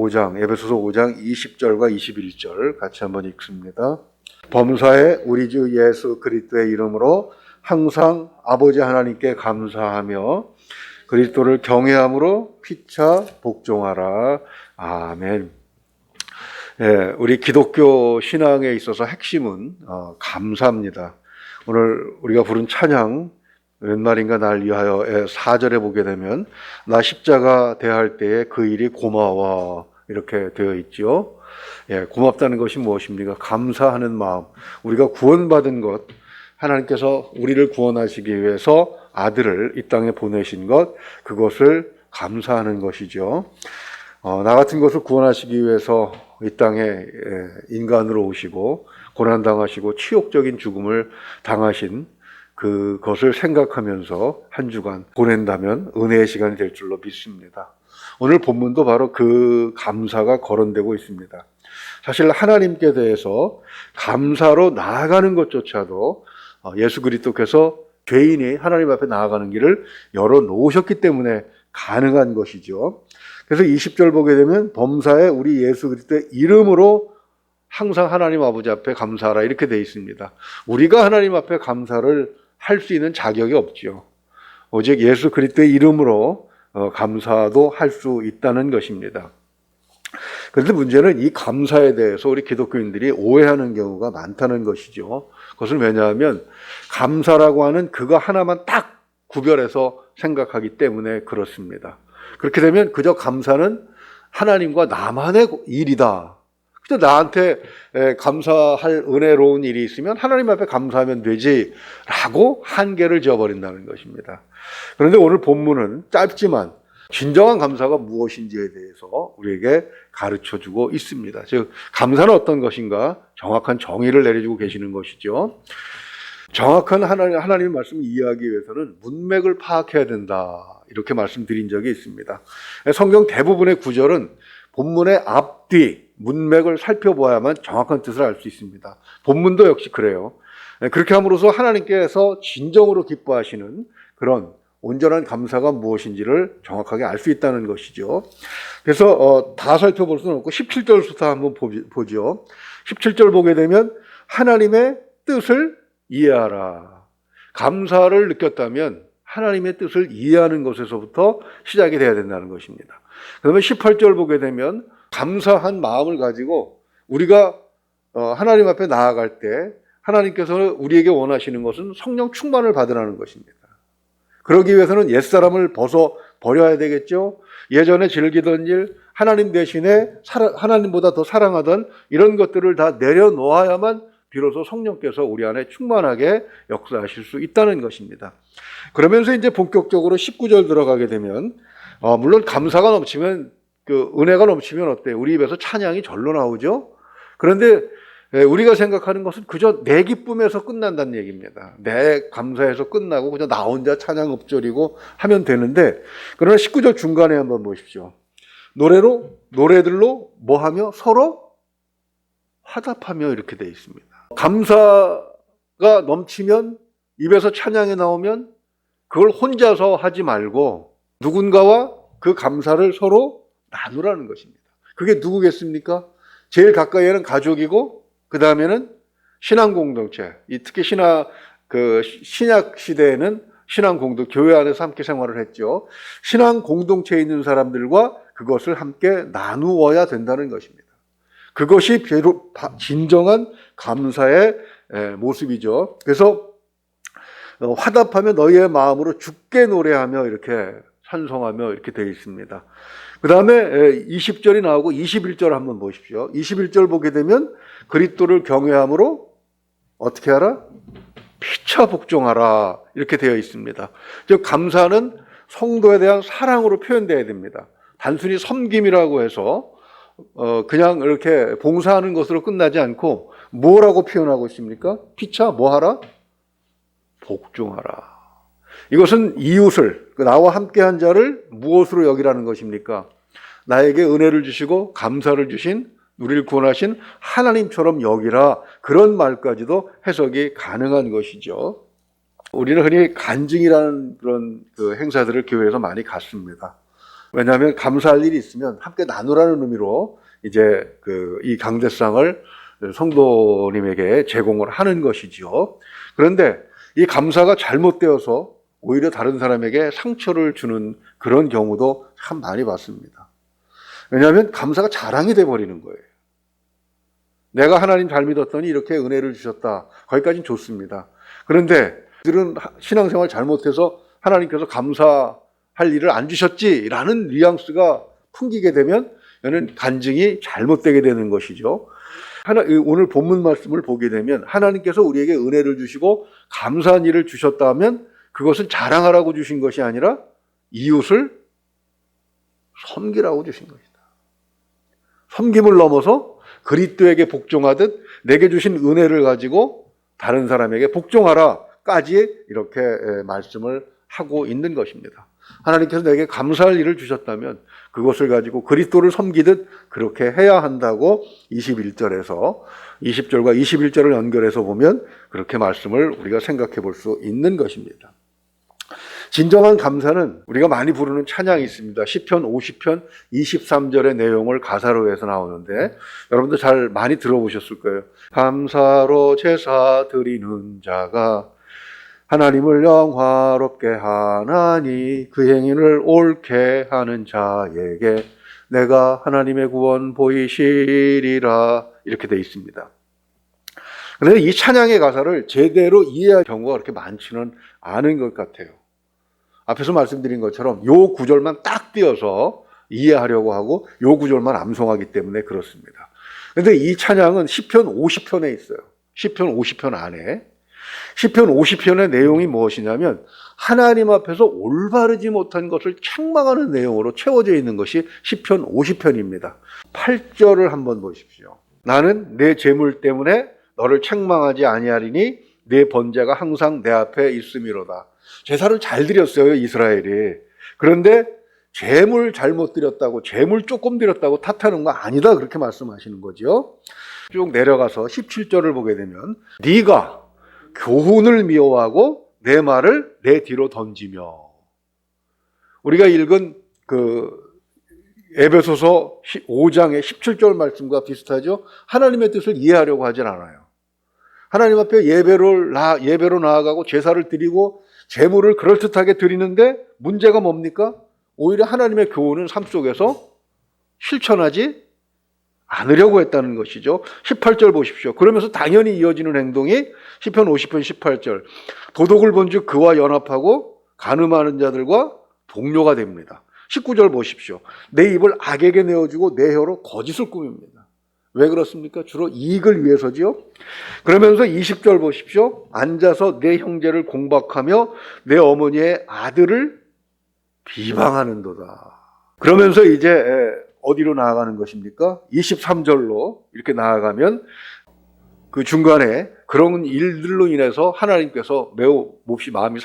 5장, 에베소서 5장 20절과 21절 같이 한번 읽습니다. 범사에 우리 주 예수 그리스도의 이름으로 항상 아버지 하나님께 감사하며 그리스도를 경외함으로 피차 복종하라. 아멘. 예, 우리 기독교 신앙에 있어서 핵심은 감사입니다. 오늘 우리가 부른 찬양 웬 말인가 날 위하여의 4절에 보게 되면 나 십자가 대할 때에 그 일이 고마워 이렇게 되어 있죠. 예, 고맙다는 것이 무엇입니까? 감사하는 마음. 우리가 구원받은 것, 하나님께서 우리를 구원하시기 위해서 아들을 이 땅에 보내신 것, 그것을 감사하는 것이죠. 나 같은 것을 구원하시기 위해서 이 땅에 인간으로 오시고 고난당하시고 치욕적인 죽음을 당하신 그것을 생각하면서 한 주간 보낸다면 은혜의 시간이 될 줄로 믿습니다. 오늘 본문도 바로 그 감사가 거론되고 있습니다. 사실 하나님께 대해서 감사로 나아가는 것조차도 예수 그리스도께서 죄인이 하나님 앞에 나아가는 길을 열어놓으셨기 때문에 가능한 것이죠. 그래서 20절 보게 되면 범사에 우리 예수 그리스도의 이름으로 항상 하나님 아버지 앞에 감사하라 이렇게 되어 있습니다. 우리가 하나님 앞에 감사를 할 수 있는 자격이 없죠. 오직 예수 그리스도의 이름으로 감사도 할 수 있다는 것입니다. 그런데 문제는 이 감사에 대해서 우리 기독교인들이 오해하는 경우가 많다는 것이죠. 그것은 왜냐하면 감사라고 하는 그거 하나만 딱 구별해서 생각하기 때문에 그렇습니다. 그렇게 되면 그저 감사는 하나님과 나만의 일이다. 그저 나한테 감사할 은혜로운 일이 있으면 하나님 앞에 감사하면 되지 라고 한계를 지어버린다는 것입니다. 그런데 오늘 본문은 짧지만 진정한 감사가 무엇인지에 대해서 우리에게 가르쳐주고 있습니다. 즉 감사는 어떤 것인가 정확한 정의를 내려주고 계시는 것이죠. 정확한 하나님의 말씀을 이해하기 위해서는 문맥을 파악해야 된다 이렇게 말씀드린 적이 있습니다. 성경 대부분의 구절은 본문의 앞뒤 문맥을 살펴보아야만 정확한 뜻을 알 수 있습니다. 본문도 역시 그래요. 그렇게 함으로써 하나님께서 진정으로 기뻐하시는 그런 온전한 감사가 무엇인지를 정확하게 알 수 있다는 것이죠. 그래서 다 살펴볼 수는 없고 17절부터 한번 보죠. 17절 보게 되면 하나님의 뜻을 이해하라. 감사를 느꼈다면 하나님의 뜻을 이해하는 것에서부터 시작이 돼야 된다는 것입니다. 그다음에 18절 보게 되면 감사한 마음을 가지고 우리가 하나님 앞에 나아갈 때 하나님께서 우리에게 원하시는 것은 성령 충만을 받으라는 것입니다. 그러기 위해서는 옛사람을 벗어 버려야 되겠죠. 예전에 즐기던 일, 하나님 대신에 하나님보다 더 사랑하던 이런 것들을 다 내려놓아야만 비로소 성령께서 우리 안에 충만하게 역사하실 수 있다는 것입니다. 그러면서 이제 본격적으로 19절 들어가게 되면 물론 감사가 넘치면 은혜가 넘치면 어때요? 우리 입에서 찬양이 절로 나오죠. 그런데 우리가 생각하는 것은 그저 내 기쁨에서 끝난다는 얘기입니다. 내 감사에서 끝나고 그냥 나 혼자 찬양 읊조리고 하면 되는데 그러나 19절 중간에 한번 보십시오. 노래들로 뭐하며 서로 화답하며 이렇게 되어 있습니다. 감사가 넘치면 입에서 찬양이 나오면 그걸 혼자서 하지 말고 누군가와 그 감사를 서로 나누라는 것입니다. 그게 누구겠습니까? 제일 가까이에는 가족이고 그 다음에는 신앙 공동체. 특히 신약 시대에는 신앙 교회 안에서 함께 생활을 했죠. 신앙 공동체에 있는 사람들과 그것을 함께 나누어야 된다는 것입니다. 그것이 비록 진정한 감사의 모습이죠. 그래서 화답하며 너희의 마음으로 주께 노래하며 이렇게 찬송하며 이렇게 되어 있습니다. 그 다음에 20절이 나오고 21절 한번 보십시오. 21절 보게 되면 그리스도를 경외함으로 어떻게 하라? 피차 복종하라 이렇게 되어 있습니다. 즉 감사는 성도에 대한 사랑으로 표현되어야 됩니다. 단순히 섬김이라고 해서 그냥 이렇게 봉사하는 것으로 끝나지 않고 뭐라고 표현하고 있습니까? 피차 뭐하라? 복종하라. 이것은 이웃을 나와 함께한 자를 무엇으로 여기라는 것입니까? 나에게 은혜를 주시고 감사를 주신 우리를 구원하신 하나님처럼 여기라 그런 말까지도 해석이 가능한 것이죠. 우리는 흔히 간증이라는 그런 행사들을 교회에서 많이 갖습니다. 왜냐하면 감사할 일이 있으면 함께 나누라는 의미로 이제 이 강제상을 성도님에게 제공을 하는 것이지요. 그런데 이 감사가 잘못되어서 오히려 다른 사람에게 상처를 주는 그런 경우도 참 많이 봤습니다. 왜냐하면 감사가 자랑이 돼버리는 거예요. 내가 하나님 잘 믿었더니 이렇게 은혜를 주셨다. 거기까지는 좋습니다. 그런데 그들은 신앙생활 잘못해서 하나님께서 감사할 일을 안 주셨지라는 뉘앙스가 풍기게 되면 이는 간증이 잘못되게 되는 것이죠. 오늘 본문 말씀을 보게 되면 하나님께서 우리에게 은혜를 주시고 감사한 일을 주셨다면 그것은 자랑하라고 주신 것이 아니라 이웃을 섬기라고 주신 것이다. 섬김을 넘어서 그리스도에게 복종하듯 내게 주신 은혜를 가지고 다른 사람에게 복종하라까지 이렇게 말씀을 하고 있는 것입니다. 하나님께서 내게 감사할 일을 주셨다면 그것을 가지고 그리스도를 섬기듯 그렇게 해야 한다고 21절에서 20절과 21절을 연결해서 보면 그렇게 말씀을 우리가 생각해 볼 수 있는 것입니다. 진정한 감사는 우리가 많이 부르는 찬양이 있습니다. 시편 50편 23절의 내용을 가사로 해서 나오는데 여러분들 잘 많이 들어보셨을 거예요. 감사로 제사 드리는 자가 하나님을 영화롭게 하나니 그 행위를 옳게 하는 자에게 내가 하나님의 구원 보이시리라 이렇게 되어 있습니다. 그런데 이 찬양의 가사를 제대로 이해할 경우가 그렇게 많지는 않은 것 같아요. 앞에서 말씀드린 것처럼 요 구절만 딱 띄어서 이해하려고 하고 요 구절만 암송하기 때문에 그렇습니다. 그런데 이 찬양은 시편 50편에 있어요. 시편 50편 안에. 시편 50편의 내용이 무엇이냐면 하나님 앞에서 올바르지 못한 것을 책망하는 내용으로 채워져 있는 것이 시편 50편입니다. 8절을 한번 보십시오. 나는 내 재물 때문에 너를 책망하지 아니하리니 내 번제가 항상 내 앞에 있음이로다. 제사를 잘 드렸어요, 이스라엘이. 그런데 재물 잘못 드렸다고, 재물 조금 드렸다고 탓하는 거 아니다, 그렇게 말씀하시는 거죠. 쭉 내려가서 17절을 보게 되면 네가 교훈을 미워하고 내 말을 내 뒤로 던지며. 우리가 읽은 에베소서 5장의 17절 말씀과 비슷하죠. 하나님의 뜻을 이해하려고 하진 않아요. 하나님 앞에 예배로 나아가고 제사를 드리고 제물을 그럴듯하게 드리는데 문제가 뭡니까? 오히려 하나님의 교훈은 삶 속에서 실천하지 않으려고 했다는 것이죠. 18절 보십시오. 그러면서 당연히 이어지는 행동이 시편 50편 18절. 도덕을 본즉 그와 연합하고 간음하는 자들과 동료가 됩니다. 19절 보십시오. 내 입을 악에게 내어주고 내 혀로 거짓을 꾸밉니다. 왜 그렇습니까? 주로 이익을 위해서지요. 그러면서 20절 보십시오. 앉아서 내 형제를 공박하며 내 어머니의 아들을 비방하는도다. 그러면서 이제 어디로 나아가는 것입니까? 23절로 이렇게 나아가면 그 중간에 그런 일들로 인해서 하나님께서 매우 몹시 마음이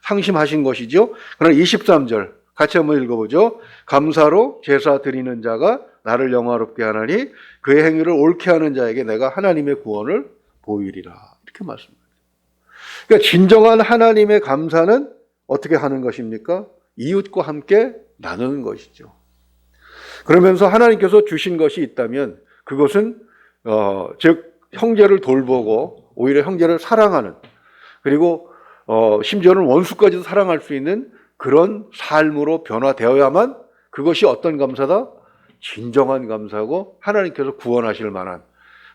상심하신 것이죠. 그러나 23절 같이 한번 읽어보죠. 감사로 제사 드리는 자가 나를 영화롭게 하나니 그의 행위를 옳게 하는 자에게 내가 하나님의 구원을 보이리라. 이렇게 말씀합니다. 그러니까 진정한 하나님의 감사는 어떻게 하는 것입니까? 이웃과 함께 나누는 것이죠. 그러면서 하나님께서 주신 것이 있다면 그것은 즉 형제를 돌보고 오히려 형제를 사랑하는 그리고 심지어는 원수까지도 사랑할 수 있는 그런 삶으로 변화되어야만 그것이 어떤 감사다? 진정한 감사고 하나님께서 구원하실 만한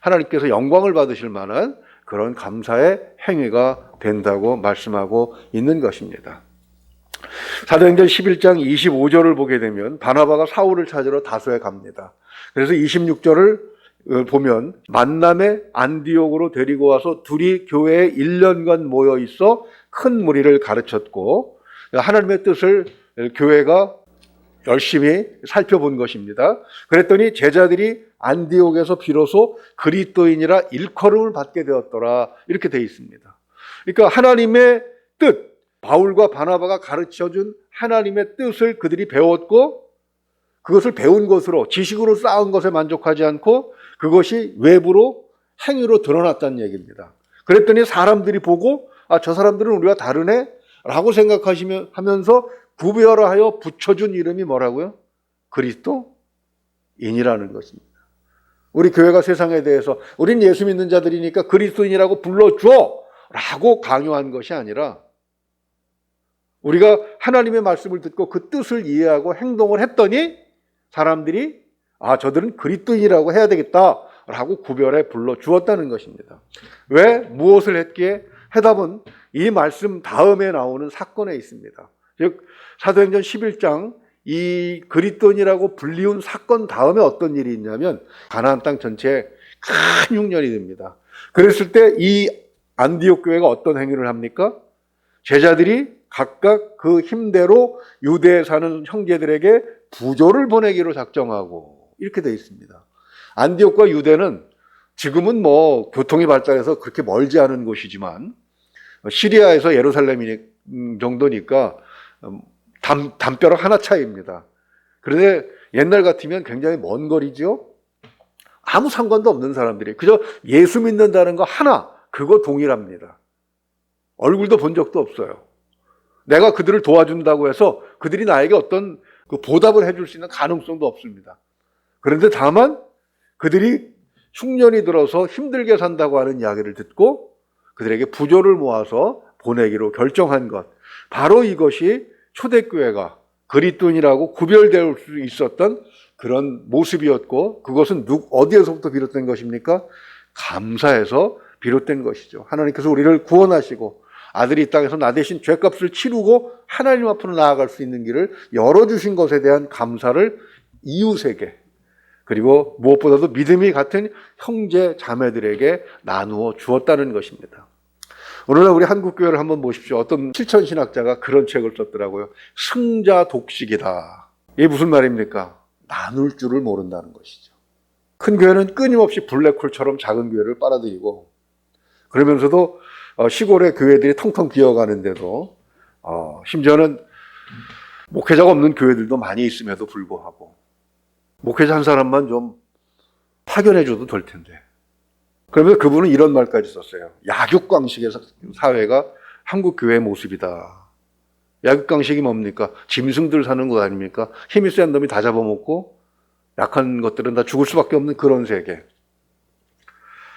하나님께서 영광을 받으실 만한 그런 감사의 행위가 된다고 말씀하고 있는 것입니다. 사도행전 11장 25절을 보게 되면 바나바가 사울을 찾으러 다소에 갑니다. 그래서 26절을 보면 만남의 안디옥으로 데리고 와서 둘이 교회에 1년간 모여 있어 큰 무리를 가르쳤고 하나님의 뜻을 교회가 열심히 살펴본 것입니다. 그랬더니 제자들이 안디옥에서 비로소 그리스도인이라 일컬음을 받게 되었더라. 이렇게 되어 있습니다. 그러니까 하나님의 뜻, 바울과 바나바가 가르쳐준 하나님의 뜻을 그들이 배웠고 그것을 배운 것으로 지식으로 쌓은 것에 만족하지 않고 그것이 외부로 행위로 드러났다는 얘기입니다. 그랬더니 사람들이 보고 저 사람들은 우리와 다르네 라고 생각하면서 구별하여 붙여준 이름이 뭐라고요? 그리스도인이라는 것입니다. 우리 교회가 세상에 대해서 우린 예수 믿는 자들이니까 그리스도인이라고 불러줘 라고 강요한 것이 아니라 우리가 하나님의 말씀을 듣고 그 뜻을 이해하고 행동을 했더니 사람들이 저들은 그리스도인이라고 해야 되겠다라고 구별해 불러주었다는 것입니다. 왜? 무엇을 했기에? 해답은 이 말씀 다음에 나오는 사건에 있습니다. 즉 사도행전 11장 이 그리스도인이라고 불리운 사건 다음에 어떤 일이 있냐면 가나안 땅 전체에 큰 흉년이 됩니다. 그랬을 때 이 안디옥 교회가 어떤 행위를 합니까? 제자들이 각각 그 힘대로 유대에 사는 형제들에게 부조를 보내기로 작정하고 이렇게 되어 있습니다. 안디옥과 유대는 지금은 뭐 교통이 발달해서 그렇게 멀지 않은 곳이지만 시리아에서 예루살렘 정도니까 담벼락 하나 차이입니다. 그런데 옛날 같으면 굉장히 먼 거리죠. 아무 상관도 없는 사람들이 그저 예수 믿는다는 거 하나 그거 동일합니다. 얼굴도 본 적도 없어요. 내가 그들을 도와준다고 해서 그들이 나에게 어떤 그 보답을 해줄 수 있는 가능성도 없습니다. 그런데 다만 그들이 흉년이 들어서 힘들게 산다고 하는 이야기를 듣고 그들에게 부조를 모아서 보내기로 결정한 것. 바로 이것이 초대교회가 그리스도인이라고 구별될 수 있었던 그런 모습이었고 그것은 어디에서부터 비롯된 것입니까? 감사에서 비롯된 것이죠. 하나님께서 우리를 구원하시고 아들이 이 땅에서 나 대신 죄값을 치르고 하나님 앞으로 나아갈 수 있는 길을 열어주신 것에 대한 감사를 이웃에게 그리고 무엇보다도 믿음이 같은 형제 자매들에게 나누어 주었다는 것입니다. 오늘날 우리 한국교회를 한번 보십시오. 어떤 실천신학자가 그런 책을 썼더라고요. 승자 독식이다. 이게 무슨 말입니까? 나눌 줄을 모른다는 것이죠. 큰 교회는 끊임없이 블랙홀처럼 작은 교회를 빨아들이고 그러면서도 시골의 교회들이 텅텅 비어가는데도 심지어는 목회자가 없는 교회들도 많이 있음에도 불구하고 목회자 한 사람만 좀 파견해줘도 될 텐데 그러면서 그분은 이런 말까지 썼어요. 약육강식의 사회가 한국교회의 모습이다. 약육강식이 뭡니까? 짐승들 사는 것 아닙니까? 힘이 센 놈이 다 잡아먹고 약한 것들은 다 죽을 수밖에 없는 그런 세계.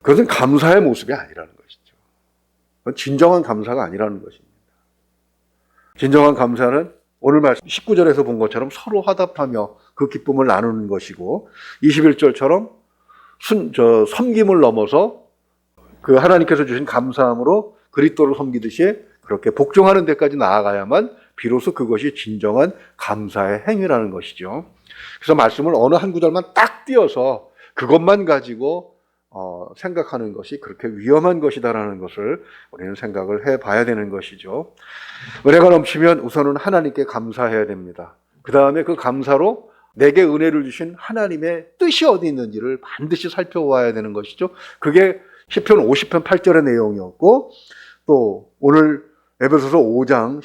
그것은 감사의 모습이 아니라는 것이죠. 진정한 감사가 아니라는 것입니다. 진정한 감사는 오늘 말씀 19절에서 본 것처럼 서로 화답하며 그 기쁨을 나누는 것이고 21절처럼 섬김을 넘어서 그 하나님께서 주신 감사함으로 그리스도를 섬기듯이 그렇게 복종하는 데까지 나아가야만 비로소 그것이 진정한 감사의 행위라는 것이죠. 그래서 말씀을 어느 한 구절만 딱 띄어서 그것만 가지고 생각하는 것이 그렇게 위험한 것이다라는 것을 우리는 생각을 해봐야 되는 것이죠. 은혜가 넘치면 우선은 하나님께 감사해야 됩니다. 그 다음에 그 감사로 내게 은혜를 주신 하나님의 뜻이 어디 있는지를 반드시 살펴봐야 되는 것이죠. 그게 시편 50편 8절의 내용이었고 또 오늘 에베소서 5장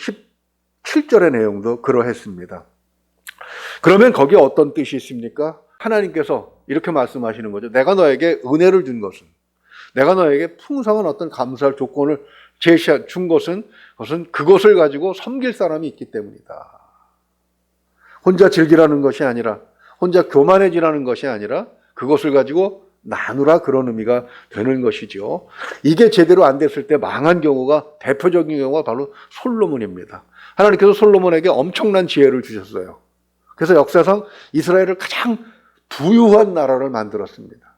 17절의 내용도 그러했습니다. 그러면 거기에 어떤 뜻이 있습니까? 하나님께서 이렇게 말씀하시는 거죠. 내가 너에게 은혜를 준 것은 내가 너에게 풍성한 어떤 감사할 조건을 준 것은 그것을 가지고 섬길 사람이 있기 때문이다. 혼자 즐기라는 것이 아니라 혼자 교만해지라는 것이 아니라 그것을 가지고 나누라 그런 의미가 되는 것이죠. 이게 제대로 안 됐을 때 망한 경우가 대표적인 경우가 바로 솔로몬입니다. 하나님께서 솔로몬에게 엄청난 지혜를 주셨어요. 그래서 역사상 이스라엘을 가장 부유한 나라를 만들었습니다.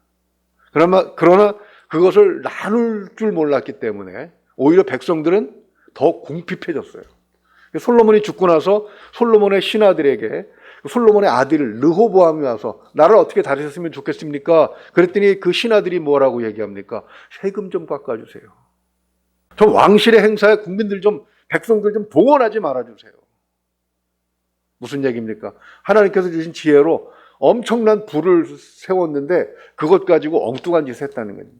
그러나 그것을 나눌 줄 몰랐기 때문에 오히려 백성들은 더 궁핍해졌어요. 솔로몬이 죽고 나서 솔로몬의 신하들에게 솔로몬의 아들 르호보암이 와서 나를 어떻게 다스렸으면 좋겠습니까? 그랬더니 그 신하들이 뭐라고 얘기합니까? 세금 좀 깎아주세요. 좀 왕실의 행사에 국민들 좀 백성들 좀 동원하지 말아주세요. 무슨 얘기입니까? 하나님께서 주신 지혜로 엄청난 부를 세웠는데 그것 가지고 엉뚱한 짓을 했다는 겁니다.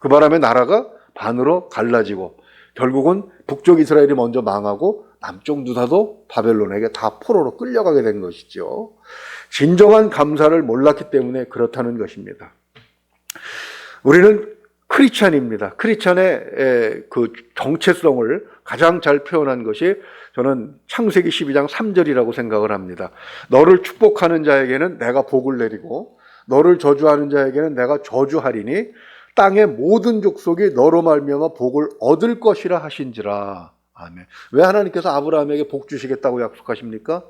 그 바람에 나라가 반으로 갈라지고 결국은 북쪽 이스라엘이 먼저 망하고 남쪽 유다도 바벨론에게 다 포로로 끌려가게 된 것이죠. 진정한 감사를 몰랐기 때문에 그렇다는 것입니다. 우리는 크리스찬입니다. 크리스찬의 그 정체성을 가장 잘 표현한 것이 저는 창세기 12장 3절이라고 생각을 합니다. 너를 축복하는 자에게는 내가 복을 내리고 너를 저주하는 자에게는 내가 저주하리니 땅의 모든 족속이 너로 말미암아 복을 얻을 것이라 하신지라. 아멘. 왜 하나님께서 아브라함에게 복 주시겠다고 약속하십니까?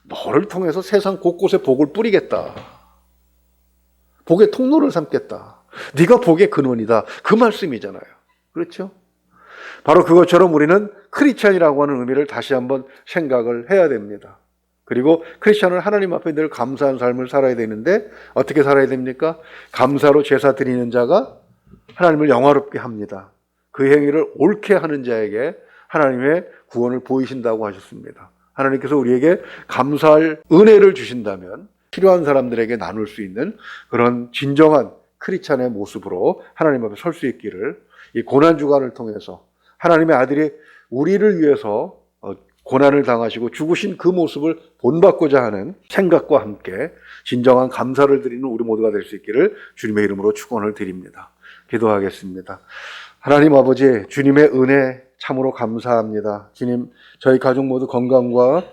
너를 통해서 세상 곳곳에 복을 뿌리겠다. 복의 통로를 삼겠다. 네가 복의 근원이다. 그 말씀이잖아요. 그렇죠? 바로 그것처럼 우리는 크리스찬이라고 하는 의미를 다시 한번 생각을 해야 됩니다. 그리고 크리스찬은 하나님 앞에 늘 감사한 삶을 살아야 되는데 어떻게 살아야 됩니까? 감사로 제사 드리는 자가 하나님을 영화롭게 합니다. 그 행위를 옳게 하는 자에게 하나님의 구원을 보이신다고 하셨습니다. 하나님께서 우리에게 감사할 은혜를 주신다면 필요한 사람들에게 나눌 수 있는 그런 진정한 크리스찬의 모습으로 하나님 앞에 설 수 있기를 이 고난주간을 통해서 하나님의 아들이 우리를 위해서 고난을 당하시고 죽으신 그 모습을 본받고자 하는 생각과 함께 진정한 감사를 드리는 우리 모두가 될 수 있기를 주님의 이름으로 축원을 드립니다. 기도하겠습니다. 하나님 아버지, 주님의 은혜 참으로 감사합니다. 주님, 저희 가족 모두 건강과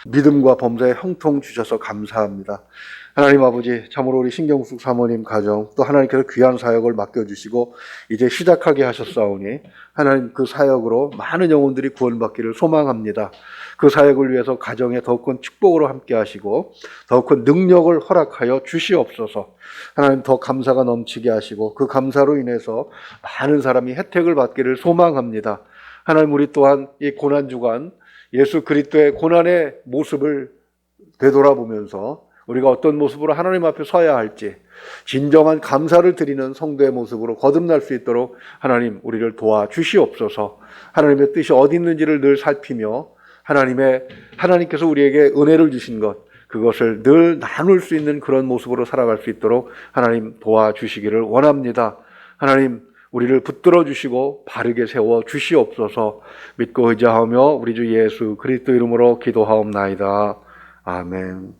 믿음과 범사에 형통 주셔서 감사합니다. 하나님 아버지, 참으로 우리 신경숙 사모님 가정, 또 하나님께서 귀한 사역을 맡겨주시고 이제 시작하게 하셨사오니 하나님 그 사역으로 많은 영혼들이 구원받기를 소망합니다. 그 사역을 위해서 가정에 더 큰 축복으로 함께 하시고 더 큰 능력을 허락하여 주시옵소서. 하나님 더 감사가 넘치게 하시고 그 감사로 인해서 많은 사람이 혜택을 받기를 소망합니다. 하나님, 우리 또한 이 고난주간 예수 그리스도의 고난의 모습을 되돌아보면서 우리가 어떤 모습으로 하나님 앞에 서야 할지 진정한 감사를 드리는 성도의 모습으로 거듭날 수 있도록 하나님 우리를 도와주시옵소서. 하나님의 뜻이 어디 있는지를 늘 살피며 하나님께서 우리에게 은혜를 주신 것, 그것을 늘 나눌 수 있는 그런 모습으로 살아갈 수 있도록 하나님 도와주시기를 원합니다. 하나님, 우리를 붙들어 주시고 바르게 세워 주시옵소서. 믿고 의지하며 우리 주 예수 그리스도 이름으로 기도하옵나이다. 아멘.